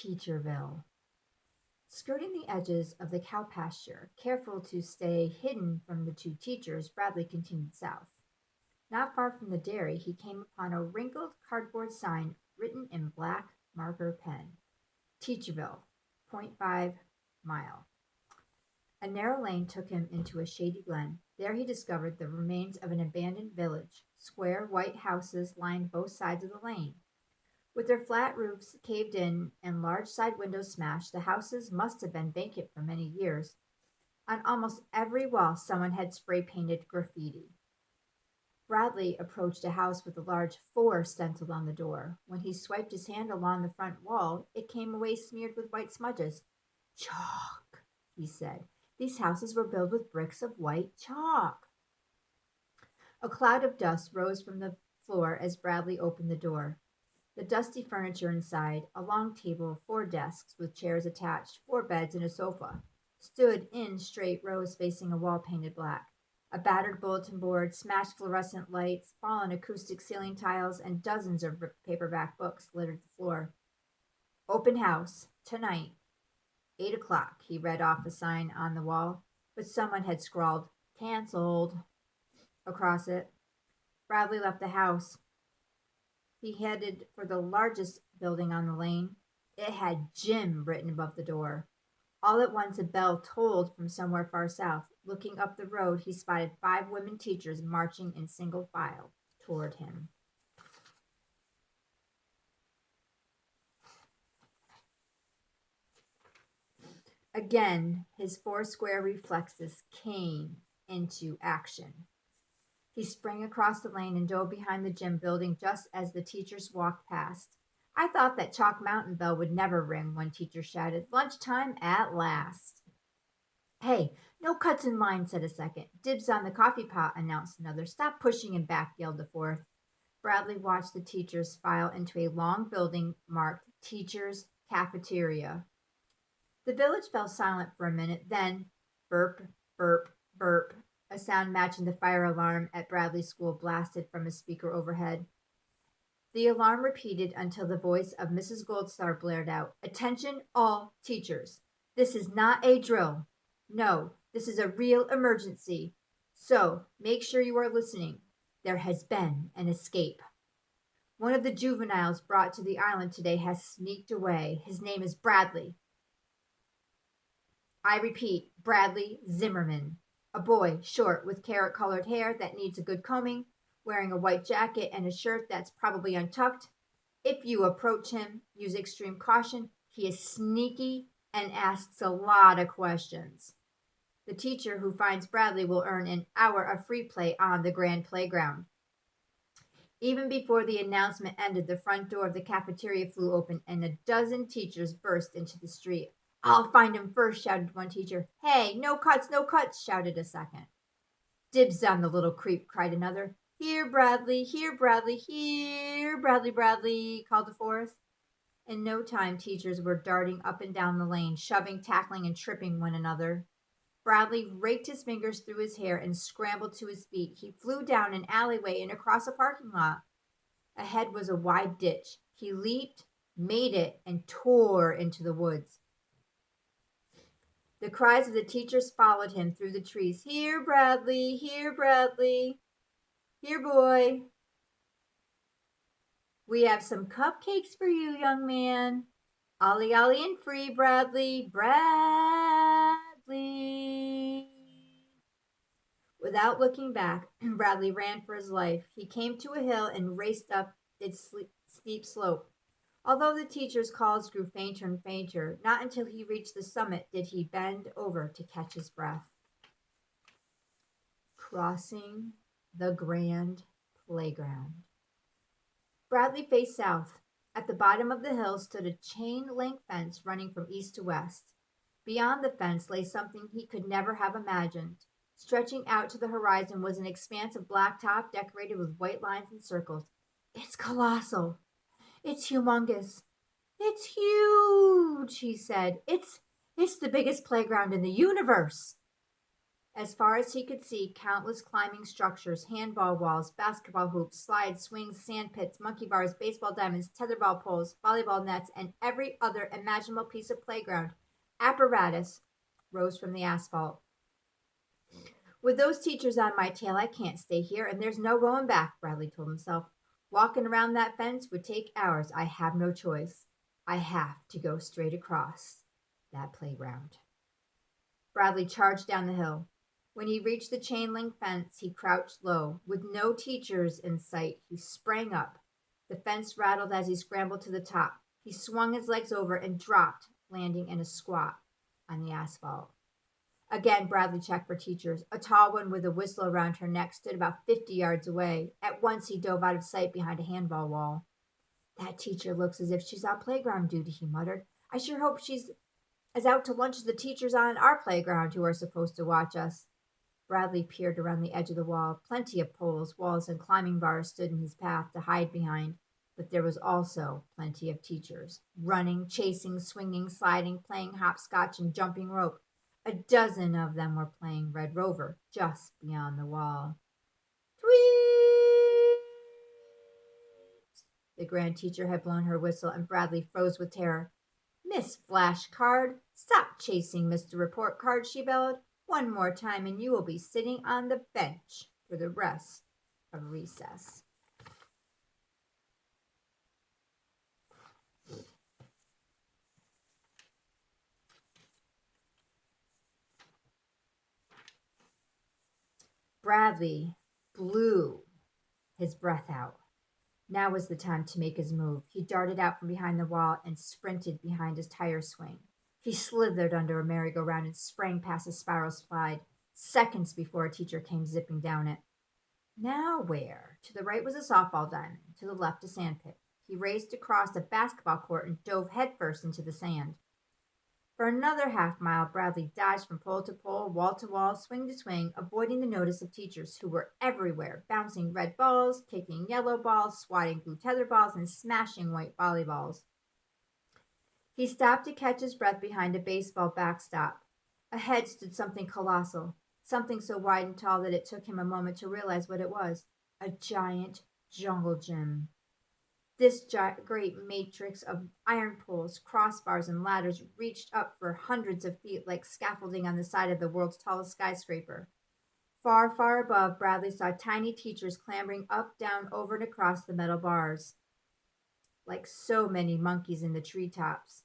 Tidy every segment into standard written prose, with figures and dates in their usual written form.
Teacherville. Skirting the edges of the cow pasture, careful to stay hidden from the two teachers, Bradley continued south. Not far from the dairy, he came upon a wrinkled cardboard sign written in black marker pen: Teacherville, .5 mile. A narrow lane took him into a shady glen. There he discovered the remains of an abandoned village. Square white houses lined both sides of the lane. With their flat roofs caved in and large side windows smashed, the houses must have been vacant for many years. On almost every wall, someone had spray painted graffiti. Bradley approached a house with a large "4" stenciled on the door. When he swiped his hand along the front wall, it came away smeared with white smudges. "Chalk," he said. "These houses were built with bricks of white chalk." A cloud of dust rose from the floor as Bradley opened the door. The dusty furniture inside, a long table, 4 desks with chairs attached, 4 beds, and a sofa, stood in straight rows facing a wall painted black. A battered bulletin board, smashed fluorescent lights, fallen acoustic ceiling tiles, and dozens of ripped paperback books littered the floor. "Open house, tonight, 8 o'clock," he read off a sign on the wall, but someone had scrawled "Cancelled" across it. Bradley left the house. He headed for the largest building on the lane. It had "Gym" written above the door. All at once a bell tolled from somewhere far south. Looking up the road, he spotted 5 women teachers marching in single file toward him. Again, his 4 square reflexes came into action. He sprang across the lane and dove behind the gym building just as the teachers walked past. "I thought that Chalk Mountain bell would never ring," one teacher shouted. "Lunchtime at last." "Hey, no cuts in line," said a second. "Dibs on the coffee pot," announced another. "Stop pushing him back," yelled the fourth. Bradley watched the teachers file into a long building marked "Teachers' Cafeteria." The village fell silent for a minute, then burp, burp, burp. A sound matching the fire alarm at Bradley's school blasted from a speaker overhead. The alarm repeated until the voice of Mrs. Goldstar blared out: "Attention all teachers. This is not a drill. No, this is a real emergency. So make sure you are listening. There has been an escape. One of the juveniles brought to the island today has sneaked away. His name is Bradley. I repeat, Bradley Zimmerman. A boy, short, with carrot-colored hair that needs a good combing, wearing a white jacket and a shirt that's probably untucked. If you approach him, use extreme caution. He is sneaky and asks a lot of questions. The teacher who finds Bradley will earn an hour of free play on the grand playground." Even before the announcement ended, the front door of the cafeteria flew open and a dozen teachers burst into the street. "I'll find him first," shouted one teacher. "Hey, no cuts, no cuts," shouted a second. "Dibs on the little creep," cried another. Here, Bradley, here, Bradley, Bradley," called the fourth. In no time, teachers were darting up and down the lane, shoving, tackling, and tripping one another. Bradley raked his fingers through his hair and scrambled to his feet. He flew down an alleyway and across a parking lot. Ahead was a wide ditch. He leaped, made it, and tore into the woods. The cries of the teachers followed him through the trees. Here, Bradley, here, Bradley. Here, boy. We have some cupcakes for you, young man. Ollie, ollie, and free, Bradley. Bradley. Without looking back, Bradley ran for his life. He came to a hill and raced up its steep slope. Although the teacher's calls grew fainter and fainter, not until he reached the summit did he bend over to catch his breath. Crossing the grand playground. Bradley faced south. At the bottom of the hill stood a chain-link fence running from east to west. Beyond the fence lay something he could never have imagined. Stretching out to the horizon was an expanse of blacktop decorated with white lines and circles. "It's colossal. It's humongous. It's huge," he said. It's the biggest playground in the universe." As far as he could see, countless climbing structures, handball walls, basketball hoops, slides, swings, sand pits, monkey bars, baseball diamonds, tetherball poles, volleyball nets, and every other imaginable piece of playground apparatus rose from the asphalt. With those teachers on my tail, I can't stay here, and there's no going back, Bradley told himself. Walking around that fence would take hours. I have no choice. I have to go straight across that playground. Bradley charged down the hill. When he reached the chain link fence, he crouched low. With no teachers in sight, he sprang up. The fence rattled as he scrambled to the top. He swung his legs over and dropped, landing in a squat on the asphalt. Again, Bradley checked for teachers. A tall one with a whistle around her neck stood about 50 yards away. At once, he dove out of sight behind a handball wall. That teacher looks as if she's on playground duty, he muttered. I sure hope she's as out to lunch as the teachers on our playground who are supposed to watch us. Bradley peered around the edge of the wall. Plenty of poles, walls, and climbing bars stood in his path to hide behind, but there was also plenty of teachers, running, chasing, swinging, sliding, playing hopscotch, and jumping rope. A dozen of them were playing Red Rover just beyond the wall. Tweet! The grand teacher had blown her whistle, and Bradley froze with terror. Miss Flashcard, stop chasing Mr. Report Card, she bellowed. One more time, and you will be sitting on the bench for the rest of recess. Bradley blew his breath out. Now was the time to make his move. He darted out from behind the wall and sprinted behind his tire swing. He slithered under a merry-go-round and sprang past a spiral slide, seconds before a teacher came zipping down it. Now where? To the right was a softball diamond, to the left a sandpit. He raced across a basketball court and dove headfirst into the sand. For another half-mile, Bradley dodged from pole to pole, wall to wall, swing to swing, avoiding the notice of teachers who were everywhere, bouncing red balls, kicking yellow balls, swatting blue tether balls, and smashing white volleyballs. He stopped to catch his breath behind a baseball backstop. Ahead stood something colossal, something so wide and tall that it took him a moment to realize what it was. A giant jungle gym. This great matrix of iron poles, crossbars, and ladders reached up for hundreds of feet like scaffolding on the side of the world's tallest skyscraper. Far, far above, Bradley saw tiny teachers clambering up, down, over, and across the metal bars, like so many monkeys in the treetops.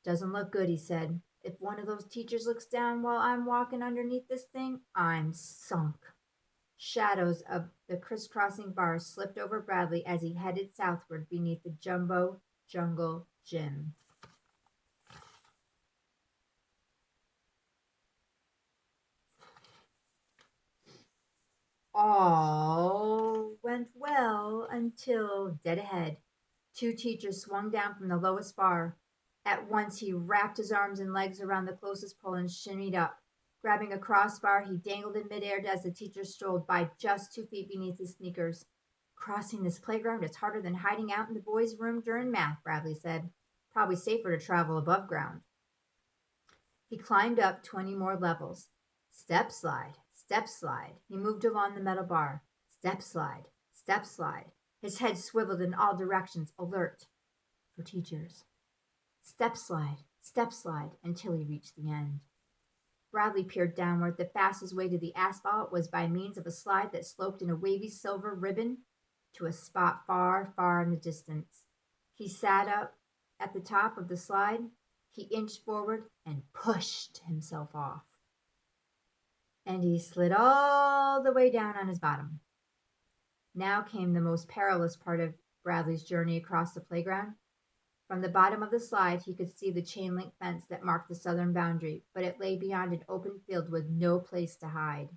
Doesn't look good, he said. If one of those teachers looks down while I'm walking underneath this thing, I'm sunk. Shadows of the crisscrossing bars slipped over Bradley as he headed southward beneath the jumbo jungle gym. All went well until, dead ahead, two teachers swung down from the lowest bar. At once he wrapped his arms and legs around the closest pole and shinnied up. Grabbing a crossbar, he dangled in midair as the teacher strolled by just 2 feet beneath his sneakers. Crossing this playground is harder than hiding out in the boys' room during math, Bradley said. Probably safer to travel above ground. He climbed up 20 more levels. Step slide, step slide. He moved along the metal bar. Step slide, step slide. His head swiveled in all directions, alert for teachers. Step slide, until he reached the end. Bradley peered downward. The fastest way to the asphalt was by means of a slide that sloped in a wavy silver ribbon to a spot far, far in the distance. He sat up at the top of the slide. He inched forward and pushed himself off. And he slid all the way down on his bottom. Now came the most perilous part of Bradley's journey across the playground. From the bottom of the slide, he could see the chain link fence that marked the southern boundary, but it lay beyond an open field with no place to hide.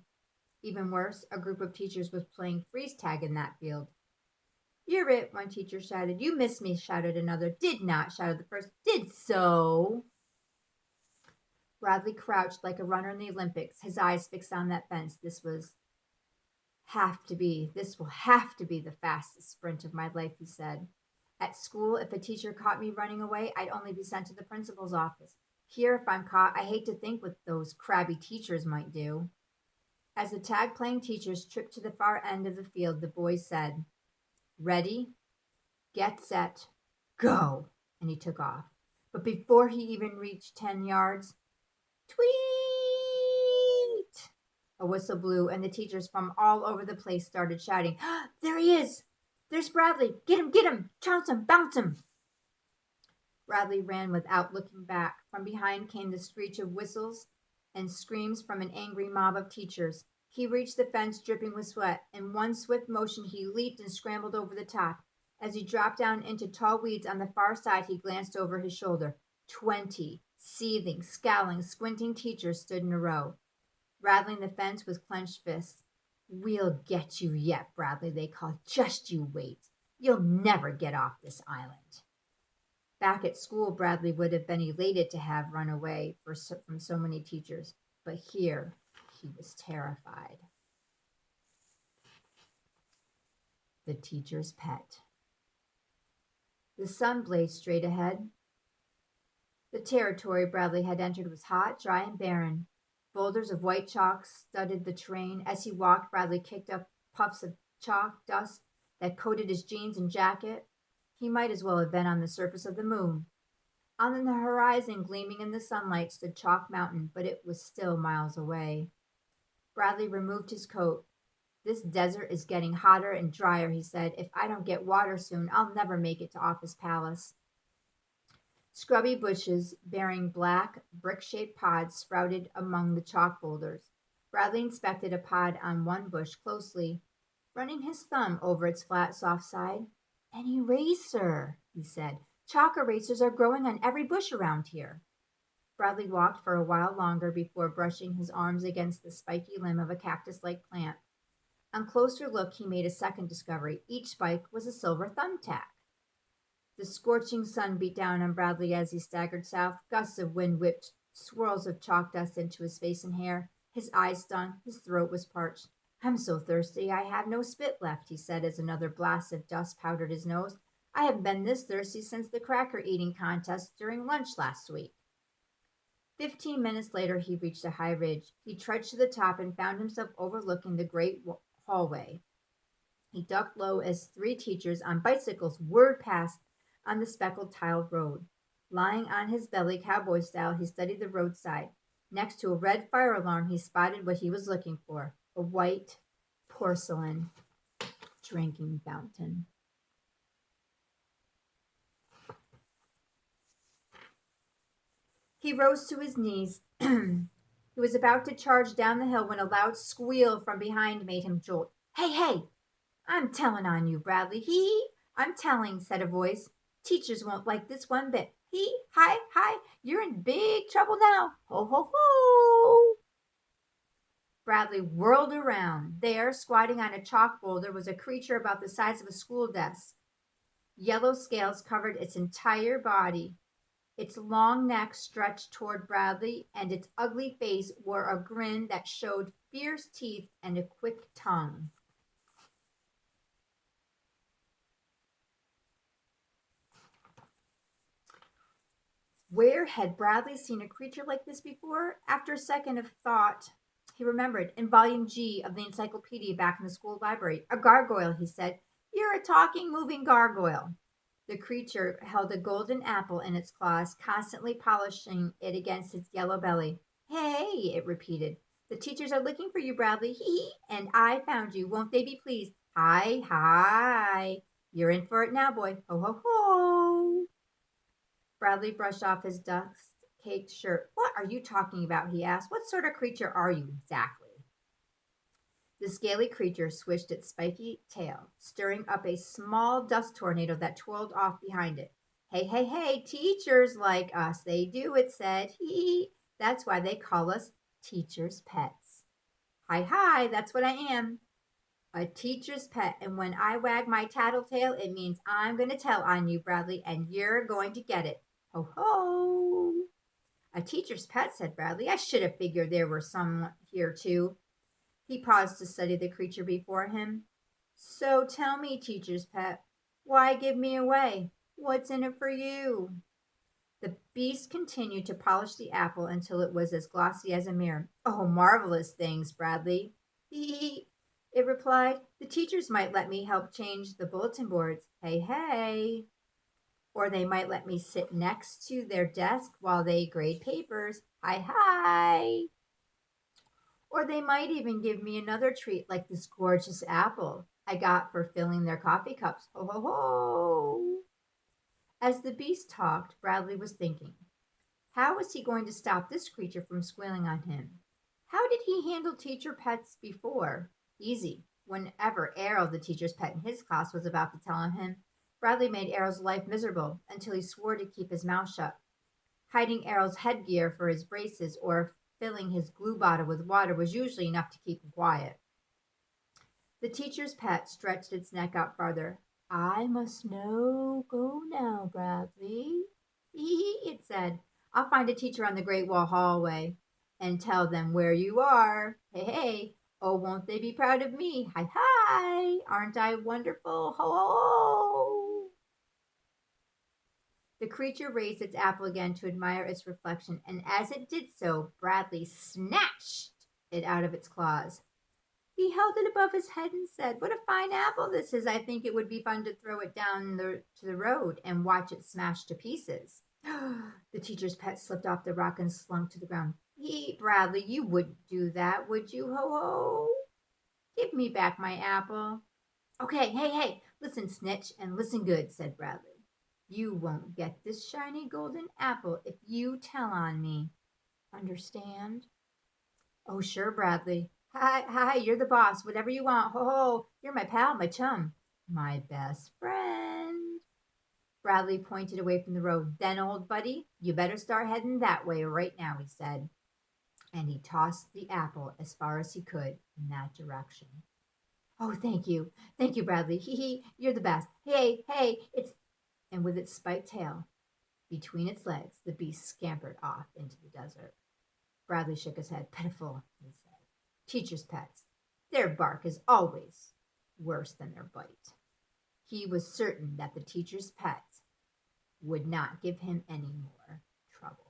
Even worse, a group of teachers was playing freeze tag in that field. You're it, one teacher shouted. You missed me, shouted another. Did not, shouted the first. Did so. Bradley crouched like a runner in the Olympics, his eyes fixed on that fence. This will have to be the fastest sprint of my life, he said. At school, if a teacher caught me running away, I'd only be sent to the principal's office. Here, if I'm caught, I hate to think what those crabby teachers might do. As the tag-playing teachers tripped to the far end of the field, the boy said, "Ready, get set, go!" And he took off. But before he even reached 10 yards, tweet! A whistle blew, and the teachers from all over the place started shouting, "There he is! There's Bradley! Get him! Trounce him! Bounce him!" Bradley ran without looking back. From behind came the screech of whistles and screams from an angry mob of teachers. He reached the fence dripping with sweat. In one swift motion, he leaped and scrambled over the top. As he dropped down into tall weeds on the far side, he glanced over his shoulder. 20 seething, scowling, squinting teachers stood in a row, rattling the fence with clenched fists. "We'll get you yet, Bradley," they called. "Just you wait. You'll never get off this island." Back at school, Bradley would have been elated to have run away from so many teachers, but here he was terrified. The teacher's pet. The sun blazed straight ahead. The territory Bradley had entered was hot, dry, and barren. Boulders of white chalk studded the terrain. As he walked, Bradley kicked up puffs of chalk dust that coated his jeans and jacket. He might as well have been on the surface of the moon. On the horizon, gleaming in the sunlight, stood Chalk Mountain, but it was still miles away. Bradley removed his coat. "This desert is getting hotter and drier," he said. "If I don't get water soon, I'll never make it to Office Palace." Scrubby bushes bearing black, brick-shaped pods sprouted among the chalk boulders. Bradley inspected a pod on one bush closely, running his thumb over its flat, soft side. "An eraser," he said. "Chalk erasers are growing on every bush around here." Bradley walked for a while longer before brushing his arms against the spiky limb of a cactus-like plant. On closer look, he made a second discovery. Each spike was a silver thumbtack. The scorching sun beat down on Bradley as he staggered south. Gusts of wind whipped swirls of chalk dust into his face and hair. His eyes stung. His throat was parched. "I'm so thirsty I have no spit left," he said as another blast of dust powdered his nose. "I haven't been this thirsty since the cracker eating contest during lunch last week." 15 minutes later, he reached a high ridge. He trudged to the top and found himself overlooking the great hallway. He ducked low as 3 teachers on bicycles whirred past on the speckled tiled road. Lying on his belly, cowboy style, he studied the roadside. Next to a red fire alarm, he spotted what he was looking for: a white porcelain drinking fountain. He rose to his knees. He was about to charge down the hill when a loud squeal from behind made him jolt. "Hey, hey! I'm telling on you, Bradley. I'm telling," said a voice. "Teachers won't like this one bit. Hi! You're in big trouble now. Ho, ho, ho!" Bradley whirled around. There, squatting on a chalk boulder, was a creature about the size of a school desk. Yellow scales covered its entire body. Its long neck stretched toward Bradley, and its ugly face wore a grin that showed fierce teeth and a quick tongue. Where had Bradley seen a creature like this before? After a second of thought, he remembered in Volume G of the encyclopedia back in the school library. "A gargoyle," he said. "You're a talking, moving gargoyle." The creature held a golden apple in its claws, constantly polishing it against its yellow belly. "Hey," it repeated. "The teachers are looking for you, Bradley. And I found you. Won't they be pleased? Hi. You're in for it now, boy. Ho, ho, ho." Bradley brushed off his dust-caked shirt. "What are you talking about?" he asked. "What sort of creature are you exactly?" The scaly creature swished its spiky tail, stirring up a small dust tornado that twirled off behind it. Hey, teachers like us. They do," it said. That's why they call us teachers' pets." Hi, that's what I am. A teacher's pet. And when I wag my tattletale, it means I'm going to tell on you, Bradley, and you're going to get it. Ho, ho. "A teacher's pet," said Bradley. "I should have figured there were some here, too." He paused to study the creature before him. "So tell me, teacher's pet, why give me away? What's in it for you?" The beast continued to polish the apple until it was as glossy as a mirror. "Oh, marvelous things, Bradley. It replied. The teachers might let me help change the bulletin boards. Hey, hey. Or they might let me sit next to their desk while they grade papers. Hi, hi. Or they might even give me another treat like this gorgeous apple I got for filling their coffee cups. Ho, ho, ho. As the beast talked, Bradley was thinking, how was he going to stop this creature from squealing on him? How did he handle teacher pets before? Easy. Whenever Errol, the teacher's pet in his class, was about to tell on him, Bradley made Errol's life miserable until he swore to keep his mouth shut. Hiding Errol's headgear for his braces or filling his glue bottle with water was usually enough to keep him quiet. The teacher's pet stretched its neck out farther. I must go now, Bradley. It said. I'll find a teacher on the Great Wall hallway and tell them where you are. Hey, hey. Oh, won't they be proud of me? Hi, hi. Aren't I wonderful? Ho, ho, ho. The creature raised its apple again to admire its reflection, and as it did so, Bradley snatched it out of its claws. He held it above his head and said, What a fine apple this is. I think it would be fun to throw it down to the road and watch it smash to pieces. The teacher's pet slipped off the rock and slunk to the ground. Bradley, you wouldn't do that, would you, ho ho? Give me back my apple. Okay, hey, hey, listen, Snitch, and listen good, said Bradley. You won't get this shiny golden apple if you tell on me. Understand? Oh, sure, Bradley. Hi, you're the boss. Whatever you want. Ho, ho. You're my pal, my chum, my best friend. Bradley pointed away from the road. Then, old buddy, you better start heading that way right now, he said. And he tossed the apple as far as he could in that direction. Oh, thank you. Thank you, Bradley. You're the best. Hey, hey, it's. And with its spiked tail between its legs, the beast scampered off into the desert. Bradley shook his head. Pitiful, he said. Teachers' pets. Their bark is always worse than their bite. He was certain that the teacher's pet would not give him any more trouble.